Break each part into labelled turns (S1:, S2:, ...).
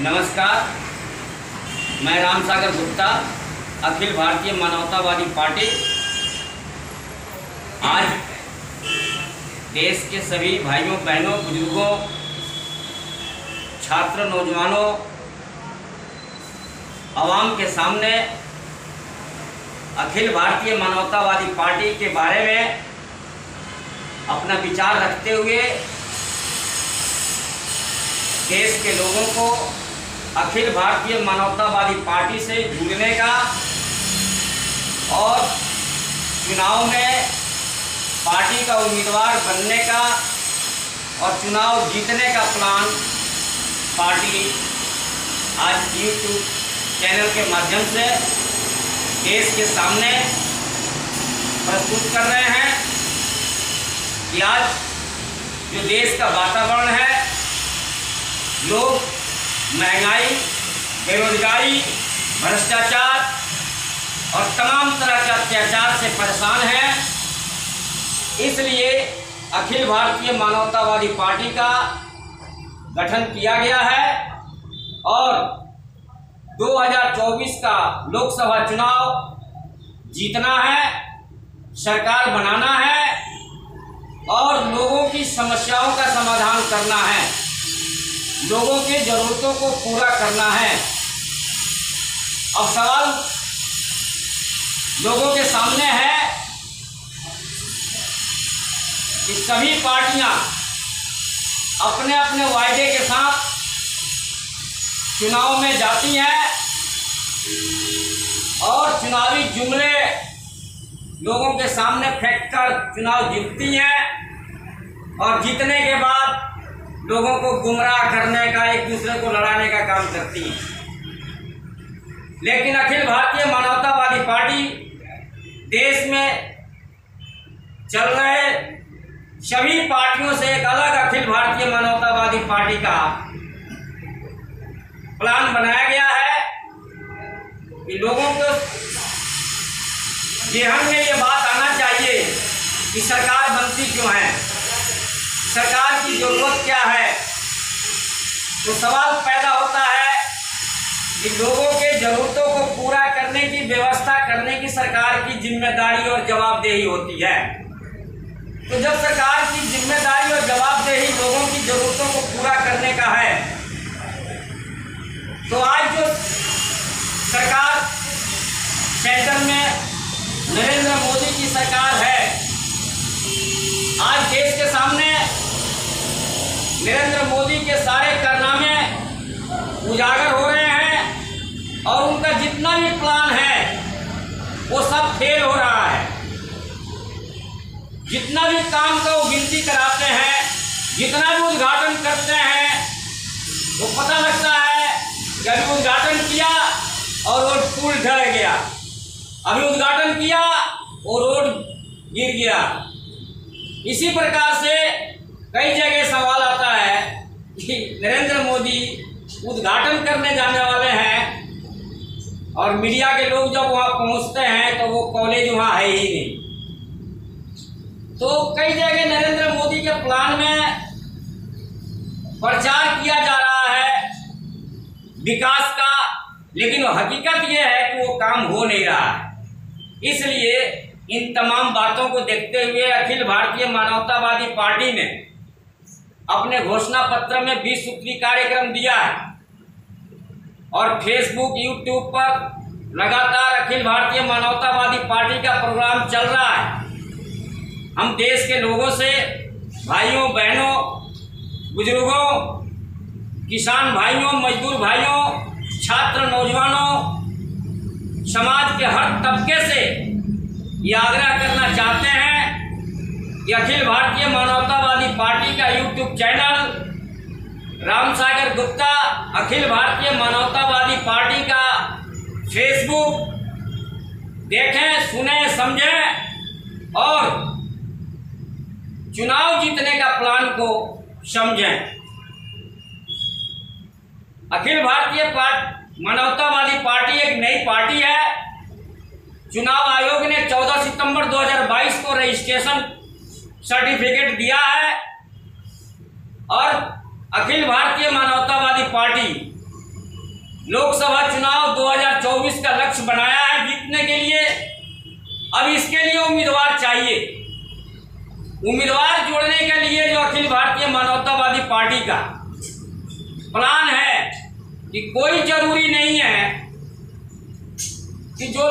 S1: नमस्कार, मैं रामसागर गुप्ता, अखिल भारतीय मानवतावादी पार्टी। आज देश के सभी भाइयों बहनों, बुजुर्गों, छात्र, नौजवानों, आवाम के सामने अखिल भारतीय मानवतावादी पार्टी के बारे में अपना विचार रखते हुए देश के लोगों को अखिल भारतीय मानवतावादी पार्टी से जुड़ने का और चुनाव में पार्टी का उम्मीदवार बनने का और चुनाव जीतने का प्लान पार्टी आज यूट्यूब चैनल के माध्यम से देश के सामने प्रस्तुत कर रहे हैं कि आज जो देश का वातावरण है, लोग महंगाई, बेरोजगारी, भ्रष्टाचार और तमाम तरह के अत्याचार से परेशान हैं। इसलिए अखिल भारतीय मानवतावादी पार्टी का गठन किया गया है और 2024 का लोकसभा चुनाव जीतना है, सरकार बनाना है और लोगों की समस्याओं का समाधान करना है, लोगों की जरूरतों को पूरा करना है। अब सवाल लोगों के सामने है कि सभी पार्टियां अपने अपने वायदे के साथ चुनाव में जाती हैं और चुनावी जुमले लोगों के सामने फेंककर चुनाव जीतती हैं और जीतने के बाद लोगों को गुमराह करने का, एक दूसरे को लड़ाने का काम करती है। लेकिन अखिल भारतीय मानवतावादी पार्टी देश में चल रहे सभी पार्टियों से एक अलग अखिल भारतीय मानवतावादी पार्टी का प्लान बनाया गया है कि लोगों को ध्यान में ये बात आना चाहिए कि सरकार बनती क्यों है, सरकार की जरूरत क्या है। तो सवाल पैदा होता है कि लोगों के जरूरतों को पूरा करने की व्यवस्था करने की सरकार की जिम्मेदारी और जवाबदेही होती है। तो जब सरकार की जिम्मेदारी और जवाबदेही लोगों की जरूरतों को पूरा करने का है, तो आज जो सरकार सेंटर में नरेंद्र मोदी की सरकार है, आज देश के सामने नरेंद्र मोदी के सारे कारनामे उजागर हो रहे हैं और उनका जितना भी प्लान है वो सब फेल हो रहा है। जितना भी काम का वो गिनती कराते हैं, जितना भी उद्घाटन करते हैं, वो पता लगता है कि अभी उद्घाटन किया और रोड पुल ढह गया, अभी उद्घाटन किया और रोड गिर गया। इसी प्रकार से कई जगह सवाल आता है कि नरेंद्र मोदी उद्घाटन करने जाने वाले हैं और मीडिया के लोग जब वहां पहुंचते हैं तो वो कॉलेज वहां है ही नहीं। तो कई जगह नरेंद्र मोदी के प्लान में प्रचार किया जा रहा है विकास का, लेकिन हकीकत ये है कि वो काम हो नहीं रहा है। इसलिए इन तमाम बातों को देखते हुए अखिल भारतीय मानवतावादी पार्टी ने अपने घोषणा पत्र में 20 सूत्री कार्यक्रम दिया है और फेसबुक, यूट्यूब पर लगातार अखिल भारतीय मानवतावादी पार्टी का प्रोग्राम चल रहा है। हम देश के लोगों से, भाइयों बहनों, बुजुर्गों, किसान भाइयों, मजदूर भाइयों, छात्र, नौजवानों, समाज के हर तबके से ये आग्रह करना चाहते हैं कि अखिल भारतीय मानवतावादी पार्टी का यूट्यूब चैनल रामसागर गुप्ता, अखिल भारतीय मानवतावादी पार्टी का फेसबुक देखें, सुने, समझें और चुनाव जीतने का प्लान को समझें। अखिल भारतीय मानवतावादी पार्टी एक नई पार्टी है। चुनाव आयोग ने 14 सितंबर 2022 को रजिस्ट्रेशन सर्टिफिकेट दिया है और अखिल भारतीय मानवतावादी पार्टी लोकसभा चुनाव 2024 का लक्ष्य बनाया है जीतने के लिए। अब इसके लिए उम्मीदवार चाहिए। उम्मीदवार जोड़ने के लिए जो अखिल भारतीय मानवतावादी पार्टी का प्लान है कि कोई जरूरी नहीं है कि जो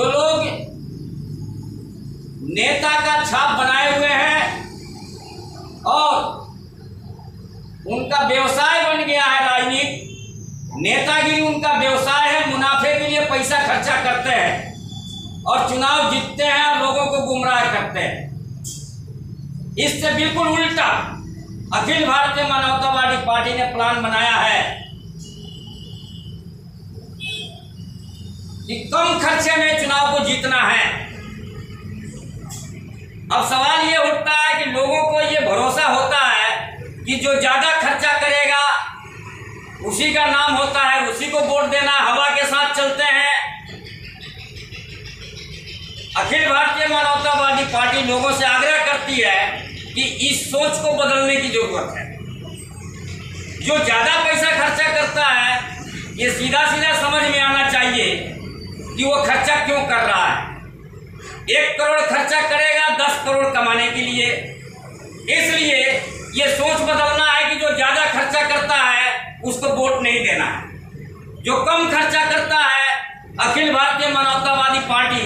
S1: लोग नेता का छाप बनाए हुए हैं और उनका व्यवसाय बन गया है, राजनीति नेतागिरी उनका व्यवसाय है, मुनाफे के लिए पैसा खर्चा करते हैं और चुनाव जीतते हैं और लोगों को गुमराह करते हैं। इससे बिल्कुल उल्टा अखिल भारतीय मानवतावादी पार्टी ने प्लान बनाया है कि कम खर्चे में चुनाव को जीतना है। अब सवाल ये उठता है कि लोगों को ये भरोसा होता है कि जो ज्यादा खर्चा करेगा उसी का नाम होता है, उसी को वोट देना, हवा के साथ चलते हैं। अखिल भारतीय मानवतावादी पार्टी लोगों से आग्रह करती है कि इस सोच को बदलने की जरूरत है। जो ज्यादा पैसा खर्चा करता है ये सीधा सीधा समझ में आना चाहिए कि वो खर्चा क्यों कर रहा है। 1 करोड़ खर्चा करेगा 10 करोड़ कमाने के लिए। इसलिए ये सोच बदलना है कि जो ज्यादा खर्चा करता है उसको वोट नहीं देना है। जो कम खर्चा करता है, अखिल भारतीय मानवतावादी पार्टी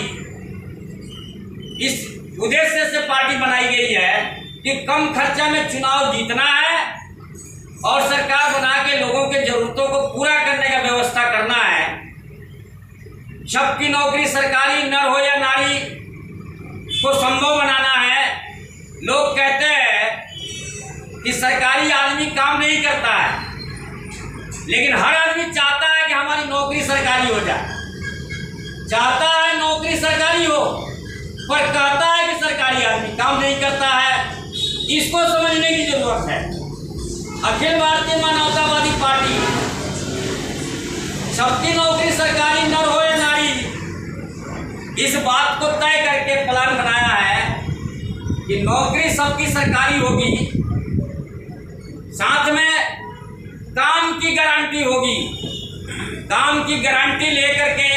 S1: इस उद्देश्य से पार्टी बनाई गई है कि कम खर्चा में चुनाव जीतना है और सरकार बना के लोगों के जरूरतों को पूरा करने का व्यवस्था करना है। सबकी नौकरी सरकारी नर हो या नारी को संभव बनाना है। लोग कहते हैं कि सरकारी आदमी काम नहीं करता है, लेकिन हर आदमी चाहता है कि हमारी नौकरी सरकारी हो जाए, चाहता है नौकरी सरकारी हो, पर कहता है कि सरकारी आदमी काम नहीं करता है। इसको समझने की जरूरत है। अखिल भारतीय मानवतावादी पार्टी सबकी नौकरी सरकारी नर हो या नारी, इस बात को तय करके प्लान बनाया है कि नौकरी सबकी सरकारी होगी, साथ में काम की गारंटी होगी। काम की गारंटी लेकर के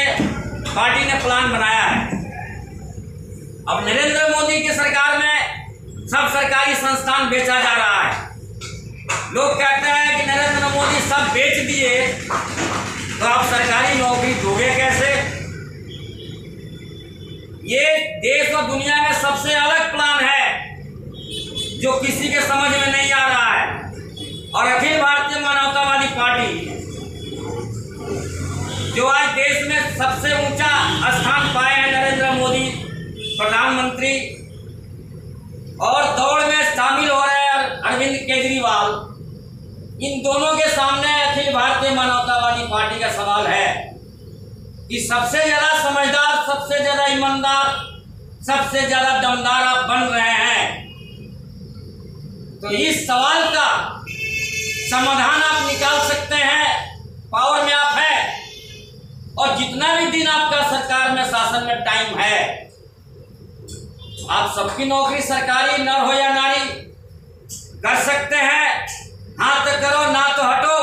S1: पार्टी ने प्लान बनाया है। अब नरेंद्र मोदी की सरकार में सब सरकारी संस्थान बेचा जा रहा है। लोग कहते हैं कि नरेंद्र मोदी सब बेच दिए तो आप सरकारी नौकरी दोगे कैसे। ये देश और दुनिया में सबसे अलग प्लान है जो किसी के समझ में नहीं आ रहा है। और अखिल भारतीय मानवतावादी पार्टी जो आज देश में सबसे ऊंचा स्थान पाए हैं, नरेंद्र मोदी प्रधानमंत्री, और दौड़ में शामिल हो रहे हैं अरविंद केजरीवाल, इन दोनों के सामने अखिल भारतीय मानवतावादी पार्टी का सवाल है कि सबसे ज्यादा समझदार, सबसे ज्यादा ईमानदार, सबसे ज्यादा दमदार आप बन रहे हैं। तो इस सवाल का समाधान आप निकाल सकते हैं, पावर में आप है, और जितना भी दिन आपका सरकार में शासन में टाइम है, आप सबकी नौकरी सरकारी नर हो या नारी कर सकते हैं। हाँ तो करो, ना तो हटो।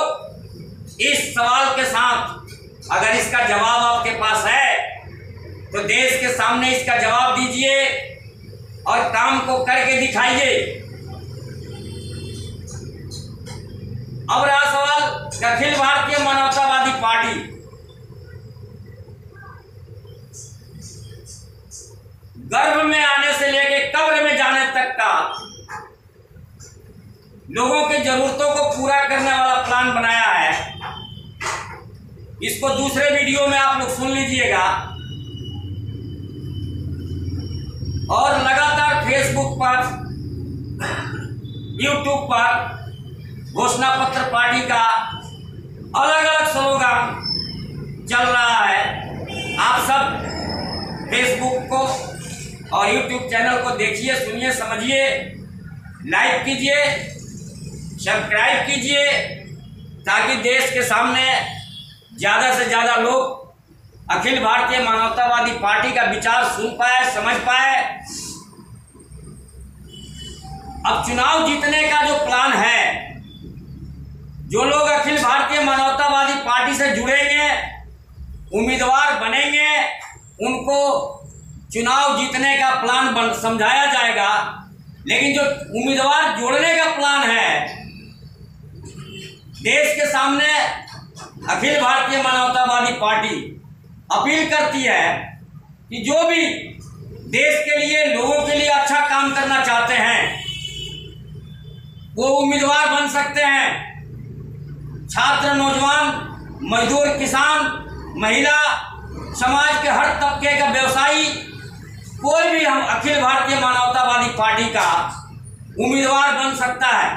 S1: इस सवाल के साथ अगर इसका जवाब आपके पास है तो देश के सामने इसका जवाब दीजिए और काम को करके दिखाइए। अब रहा सवाल अखिल भारतीय मानवतावादी पार्टी गर्भ में आने से लेके कब्र में जाने तक का लोगों की जरूरतों को पूरा करने वाला प्लान बनाया है। इसको दूसरे वीडियो में आप लोग सुन लीजिएगा। और लगातार फेसबुक पर, यूट्यूब पर घोषणा पत्र पार्टी का अलग अलग स्लोगन चल रहा है। आप सब फेसबुक को और यूट्यूब चैनल को देखिए, सुनिए, समझिए, लाइक कीजिए, सब्सक्राइब कीजिए, ताकि देश के सामने ज़्यादा से ज़्यादा लोग अखिल भारतीय मानवतावादी पार्टी का विचार सुन पाए, समझ पाए। अब चुनाव जीतने का जो प्लान है जो लोग अखिल भारतीय मानवतावादी पार्टी से जुड़ेंगे, उम्मीदवार बनेंगे, उनको चुनाव जीतने का प्लान समझाया जाएगा। लेकिन जो उम्मीदवार जोड़ने का प्लान है, देश के सामने अखिल भारतीय मानवतावादी पार्टी अपील करती है कि जो भी देश के लिए, लोगों के लिए अच्छा काम करना चाहते हैं, वो उम्मीदवार बन सकते हैं। छात्र, नौजवान, मजदूर, किसान, महिला, समाज के हर तबके का व्यवसायी, कोई भी हम अखिल भारतीय मानवतावादी पार्टी का उम्मीदवार बन सकता है।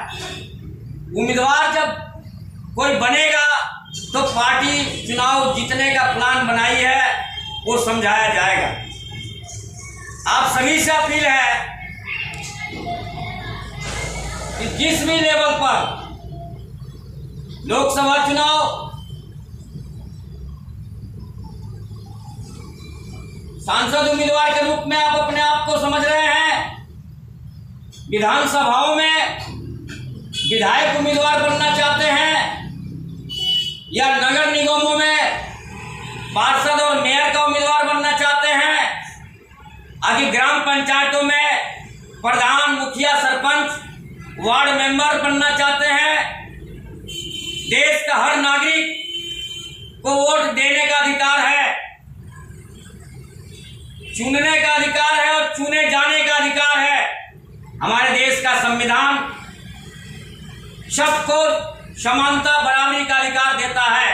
S1: उम्मीदवार जब कोई बनेगा तो पार्टी चुनाव जीतने का प्लान बनाई है, वो समझाया जाएगा। आप सभी से अपील है कि जिस भी लेवल पर लोकसभा चुनाव, सांसद उम्मीदवार के रूप में आप अपने आप को समझ रहे हैं, विधानसभाओं में विधायक उम्मीदवार बनना चाहते हैं, या नगर निगमों में पार्षद और मेयर का उम्मीदवार बनना चाहते हैं, आगे ग्राम पंचायतों में प्रधान, मुखिया, सरपंच, वार्ड मेंबर बनना चाहते हैं, देश का हर नागरिक को वोट देने का अधिकार है, चुनने का अधिकार है और चुने जाने का अधिकार है। हमारे देश का संविधान सबको समानता, बराबरी का अधिकार देता है।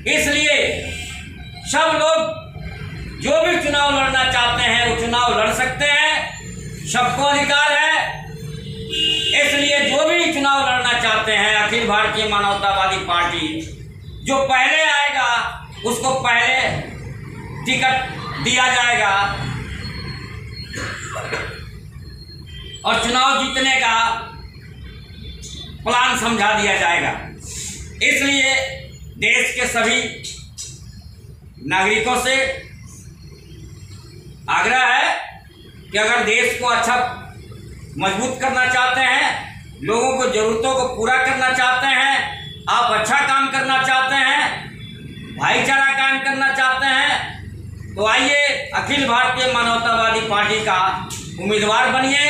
S1: इसलिए सब लोग जो भी चुनाव लड़ना चाहते हैं वो चुनाव लड़ सकते हैं, सबको अधिकार है। इसलिए जो भी चुनाव लड़ना चाहते हैं, अखिल भारतीय मानवतावादी पार्टी जो पहले आएगा उसको पहले टिकट दिया जाएगा और चुनाव जीतने का प्लान समझा दिया जाएगा। इसलिए देश के सभी नागरिकों से आग्रह है कि अगर देश को अच्छा मजबूत करना चाहते हैं, लोगों को जरूरतों को पूरा करना चाहते हैं, आप अच्छा काम करना चाहते हैं, भाईचारा कायम करना चाहते हैं, तो आइए अखिल भारतीय मानवतावादी पार्टी का उम्मीदवार बनिए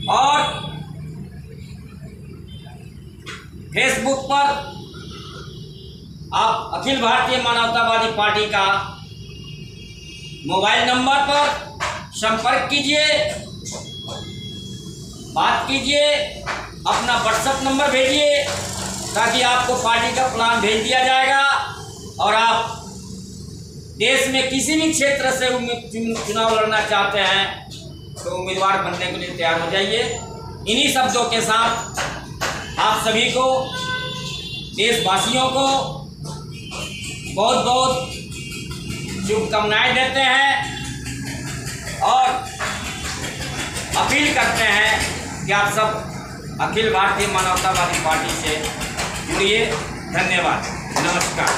S1: और फेसबुक पर आप अखिल भारतीय मानवतावादी पार्टी का मोबाइल नंबर पर संपर्क कीजिए, बात कीजिए, अपना व्हाट्सएप नंबर भेजिए ताकि आपको पार्टी का प्लान भेज दिया जाएगा और आप देश में किसी भी क्षेत्र से चुनाव लड़ना चाहते हैं तो उम्मीदवार बनने के लिए तैयार हो जाइए। इन्हीं शब्दों के साथ आप सभी को, देशवासियों को बहुत बहुत शुभकामनाएं देते हैं और अपील करते हैं कि आप सब अखिल भारतीय मानवतावादी पार्टी से जुड़िए। धन्यवाद, नमस्कार।